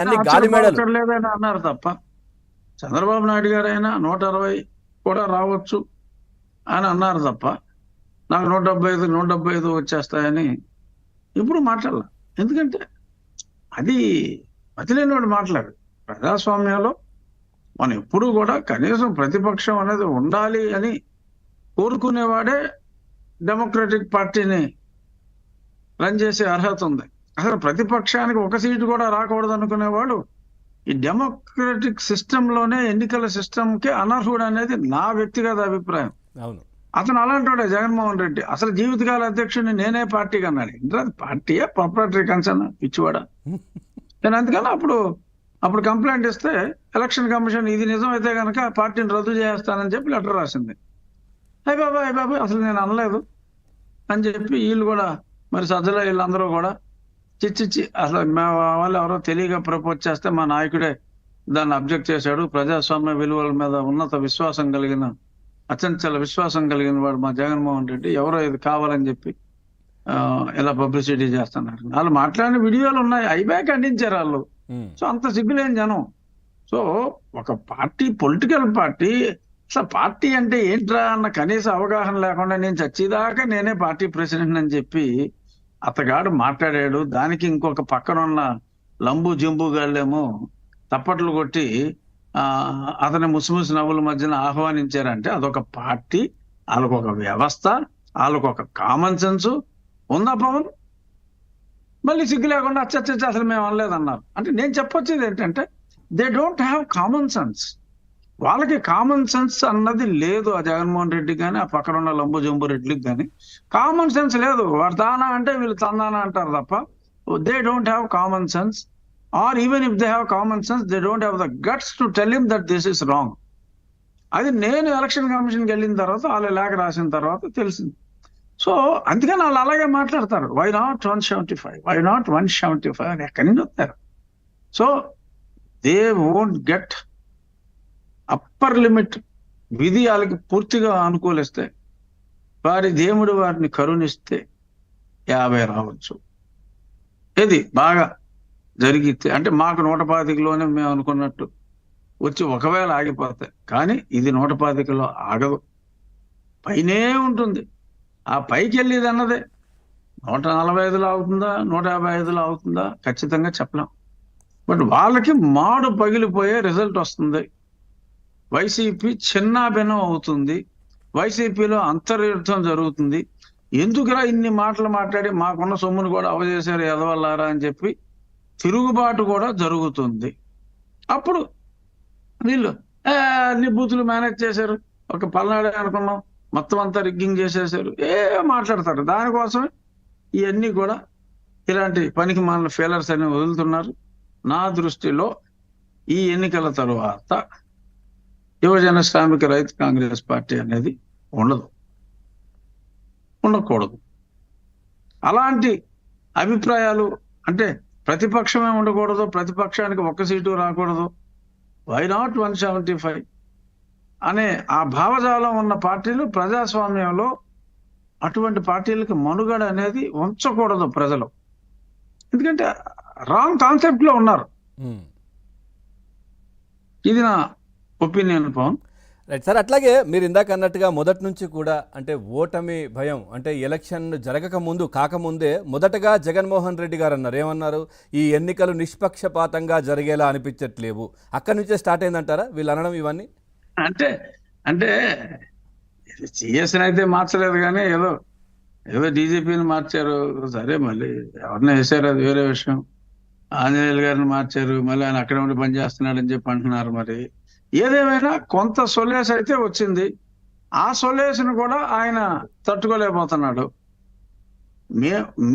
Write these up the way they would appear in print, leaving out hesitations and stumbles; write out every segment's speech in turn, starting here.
అన్ని గాలి మేడలు. లేదని అన్నారు తప్ప చంద్రబాబు నాయుడు గారైనా 160 కూడా రావచ్చు అని అన్నారు తప్ప నాకు 175 వచ్చేస్తాయని ఇప్పుడు మాట్లాడాల. ఎందుకంటే అది మతిలేని వాడు మాట్లాడు. ప్రజాస్వామ్యంలో మనం ఎప్పుడు కూడా కనీసం ప్రతిపక్షం అనేది ఉండాలి అని కోరుకునేవాడే డెమోక్రటిక్ పార్టీని రన్ చేసే అర్హత ఉంది. అసలు ప్రతిపక్షానికి ఒక సీటు కూడా రాకూడదు అనుకునేవాడు ఈ డెమోక్రటిక్ సిస్టంలోనే ఎన్నికల సిస్టంకి అనర్హుడు అనేది నా వ్యక్తిగత అభిప్రాయం. అవును, అతను అలాంటి జగన్మోహన్ రెడ్డి అసలు జీవితకాల అధ్యక్షుడిని నేనే పార్టీకి అన్నాడు. ఇంద్రాది పార్టీయా ప్రాపర్టరీ కన్సర్న్ పిచ్చివాడా? నేను అందుకని అప్పుడు కంప్లైంట్ ఇస్తే ఎలక్షన్ కమిషన్ ఇది నిజం అయితే కనుక పార్టీని రద్దు చేస్తానని చెప్పి లెటర్ రాసింది. అయ్య బాబాయ్ అసలు నేను అనలేదు అని చెప్పి వీళ్ళు కూడా మరి సజ్జల వీళ్ళందరూ కూడా చిచ్చిచ్చి అసలు మా వాళ్ళు ఎవరో తెలియక ప్రపోజ్ చేస్తే మా నాయకుడే దాన్ని అబ్జెక్ట్ చేశాడు. ప్రజాస్వామ్య విలువల మీద ఉన్నత విశ్వాసం కలిగిన అచంచల విశ్వాసం కలిగిన వాడు మా జగన్మోహన్ రెడ్డి ఎవరో ఇది కావాలని చెప్పి ఇలా పబ్లిసిటీ చేస్తున్నారు. వాళ్ళు మాట్లాడిన వీడియోలు ఉన్నాయి, అయిపోయి ఖండించారు వాళ్ళు. సో అంత సిగ్గులేని జనం. సో ఒక పార్టీ పొలిటికల్ పార్టీ అసలు పార్టీ అంటే ఏంట్రా అన్న కనీస అవగాహన లేకుండా నేను చచ్చేదాకా నేనే పార్టీ ప్రెసిడెంట్ అని చెప్పి అతగాడు మాట్లాడాడు. దానికి ఇంకొక పక్కన ఉన్న లంబు జంబు గాళ్ళేమో తప్పట్లు కొట్టి అతని ముసిముసి నవ్వుల మధ్యన ఆహ్వానించారంటే అదొక పార్టీ, వాళ్ళకొక వ్యవస్థ, వాళ్ళకొక కామన్ సెన్స్ ఉందా పవన్? మళ్ళీ సిగ్గు లేకుండా అచ్చ అసలు మేము అనలేదన్నారు. అంటే నేను చెప్పొచ్చేది ఏంటంటే they don't have common sense. వాళ్ళకి కామన్ సెన్స్ అన్నది లేదు. ఆ జగన్మోహన్ రెడ్డి కానీ ఆ పక్కన ఉన్న లంబు జంబు రెడ్డికి కానీ కామన్ సెన్స్ లేదు. వాడు తానా అంటే వీళ్ళు తందానా అంటారు తప్ప they don't have common sense. Or even if they have common sense they don't have the guts to tell him that this is wrong. అది నేను ఎలక్షన్ కమిషన్కి వెళ్ళిన తర్వాత వాళ్ళు లేఖ రాసిన తర్వాత తెలిసింది. సో అందుకని వాళ్ళు అలాగే మాట్లాడతారు. వై నాట్ 175, వై నాట్ 175 అని ఎక్కడి నుంచి వస్తారు. So they won't get upper limit. విధి వాళ్ళకి పూర్తిగా అనుకూలిస్తే వారి దేవుడు వారిని కరుణిస్తే 50 రావచ్చు. ఇది బాగా జరిగితే అంటే మాకు 125లోనే మేము అనుకున్నట్టు వచ్చి ఒకవేళ ఆగిపోతాయి. కానీ ఇది 125లో ఆగదు, పైనే ఉంటుంది. ఆ పైకి వెళ్ళేది అన్నదే 145లో అవుతుందా 155లో అవుతుందా ఖచ్చితంగా చెప్పలేం. బట్ వాళ్ళకి మాడు పగిలిపోయే రిజల్ట్ వస్తుంది. వైసీపీ చిన్నాభిన్నం అవుతుంది. వైసీపీలో అంతర్యుద్ధం జరుగుతుంది. ఎందుకురా ఇన్ని మాటలు మాట్లాడి మాకున్న సొమ్మును కూడా అవజేశారు ఎదవల్లారా అని చెప్పి తిరుగుబాటు కూడా జరుగుతుంది. అప్పుడు వీళ్ళు అన్ని బూతులు మేనేజ్ చేశారు, ఒక పల్నాడే అనుకున్నాం, మొత్తం అంతా రిగ్గింగ్ చేసేసారు, మాట్లాడతారు. దానికోసమే ఇవన్నీ కూడా ఇలాంటి పనికి మాలిన ఫెయిలర్స్ అని వదులుతున్నారు. నా దృష్టిలో ఈ ఎన్నికల తరువాత యువజన శ్రామిక రైతు కాంగ్రెస్ పార్టీ అనేది ఉండకూడదు. అలాంటి అభిప్రాయాలు అంటే ప్రతిపక్షమే ఉండకూడదు, ప్రతిపక్షానికి ఒక్క సీటు రాకూడదు, వై నాట్ 175 అనే ఆ భావజాలం ఉన్న పార్టీలు ప్రజాస్వామ్యంలో అటువంటి పార్టీలకు మనుగడ అనేది ఉంచకూడదు ప్రజలు. ఎందుకంటే రాంగ్ కాన్సెప్ట్ లో ఉన్నారు. ఇది నా ఒపీనియన్ పవన్. రైట్ సార్, అట్లాగే మీరు ఇందాక అన్నట్టుగా మొదటి నుంచి కూడా అంటే ఓటమి భయం అంటే ఎలక్షన్ జరగక ముందు కాకముందే మొదటగా జగన్మోహన్ రెడ్డి గారు అన్నారు, ఏమన్నారు, ఈ ఎన్నికలు నిష్పక్షపాతంగా జరిగేలా అనిపించట్లేవు. అక్కడి నుంచే స్టార్ట్ అయిందంటారా వీళ్ళు అనడం ఇవన్నీ? అంటే సిఎస్ని అయితే మార్చలేదు కానీ ఏదో డీజీపీని మార్చారు. సరే మళ్ళీ ఎవరిని వేసారు అది వేరే విషయం. ఆంజనేయులు గారిని మార్చారు, మళ్ళీ ఆయన అక్కడ ఉండి పనిచేస్తున్నాడని చెప్పి అంటున్నారు. మరి ఏదేమైనా కొంత సొల్యూస్ అయితే వచ్చింది. ఆ సొల్యూషన్ కూడా ఆయన తట్టుకోలేకపోతున్నాడు.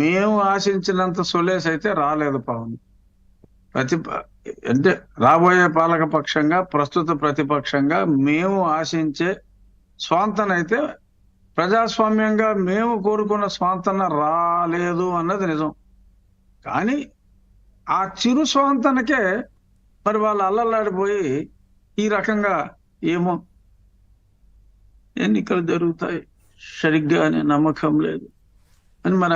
మేము ఆశించినంత సొల్యూస్ అయితే రాలేదు పవన్. అంటే రాబోయే పాలక పక్షంగా ప్రస్తుత ప్రతిపక్షంగా మేము ఆశించే స్వాంతన అయితే ప్రజాస్వామ్యంగా మేము కోరుకున్న స్వాంతన రాలేదు అన్నది నిజం. కానీ ఆ చిరు స్వాంతనకే మరి వాళ్ళు అల్లల్లాడిపోయి ఈ రకంగా ఏమో ఎన్నికలు జరుగుతాయి సరిగ్గా అనే నమ్మకం లేదు అని మరి